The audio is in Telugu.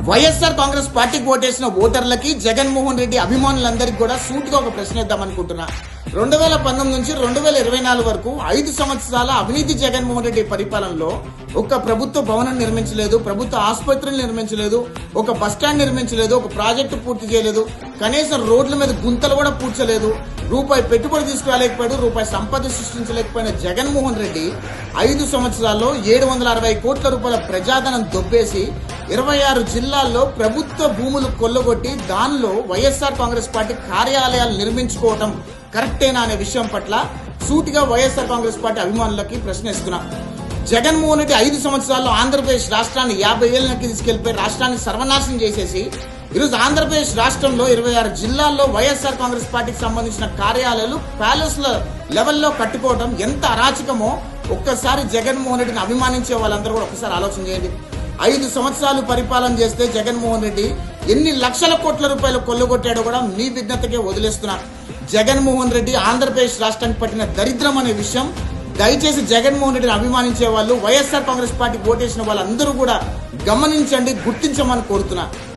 వైఎస్ఆర్ కాంగ్రెస్ పార్టీకి ఓటేసిన ఓటర్లకి జగన్మోహన్ రెడ్డి అభిమానులందరికీ కూడా సూటిగా ఒక ప్రశ్న ఇద్దాం అనుకుంటున్నా. 2019 నుంచి 2024 వరకు 5 సంవత్సరాల అవినీతి జగన్మోహన్ రెడ్డి పరిపాలనలో ఒక ప్రభుత్వ భవనం నిర్మించలేదు, ప్రభుత్వ ఆసుపత్రులు నిర్మించలేదు, ఒక బస్టాండ్ నిర్మించలేదు, ఒక ప్రాజెక్టు పూర్తి చేయలేదు, కనీసం రోడ్ల మీద గుంతలు కూడా పూడ్చలేదు, రూపాయి పెట్టుబడి తీసుకురాలేకపోయాడు, రూపాయి సంపద సృష్టించలేకపోయిన జగన్మోహన్ రెడ్డి 5 సంవత్సరాల్లో 760 కోట్ల రూపాయల ప్రజాధనం దొబ్బేసి 26 జిల్లాల్లో ప్రభుత్వ భూములు కొల్లగొట్టి దానిలో వైఎస్ఆర్ కాంగ్రెస్ పార్టీ కార్యాలయాలు నిర్మించుకోవడం కరెక్టేనా అనే విషయం పట్ల సూటిగా వైఎస్ఆర్ కాంగ్రెస్ పార్టీ అభిమానులకి ప్రశ్నిస్తున్నా. జగన్మోహన్ రెడ్డి 5 సంవత్సరాల్లో ఆంధ్రప్రదేశ్ రాష్ట్రాన్ని 50 ఏళ్ళకి తీసుకెళ్లిపోయి రాష్ట్రాన్ని సర్వనాశనం చేసేసి ఈరోజు ఆంధ్రప్రదేశ్ రాష్ట్రంలో 26 జిల్లాల్లో వైఎస్ఆర్ కాంగ్రెస్ పార్టీకి సంబంధించిన కార్యాలయాలు ప్యాలెస్ల లెవెల్లో కట్టుకోవడం ఎంత అరాచకమో ఒక్కసారి జగన్మోహన్ రెడ్డిని అభిమానించే వాళ్ళందరూ కూడా ఒకసారి ఆలోచన చేయండి. 5 సంవత్సరాలు పరిపాలన చేస్తే జగన్మోహన్ రెడ్డి ఎన్ని లక్షల కోట్ల రూపాయలు కొల్లగొట్టాడో కూడా మీ విజ్ఞతకే వదిలేస్తున్నా. జగన్మోహన్ రెడ్డి ఆంధ్రప్రదేశ్ రాష్ట్రానికి పట్టిన దరిద్రం అనే విషయం దయచేసి జగన్మోహన్ రెడ్డిని అభిమానించే వాళ్ళు, వైఎస్ఆర్ కాంగ్రెస్ పార్టీ ఓటేసిన వాళ్ళందరూ కూడా గమనించండి, గుర్తించమని కోరుతున్నా.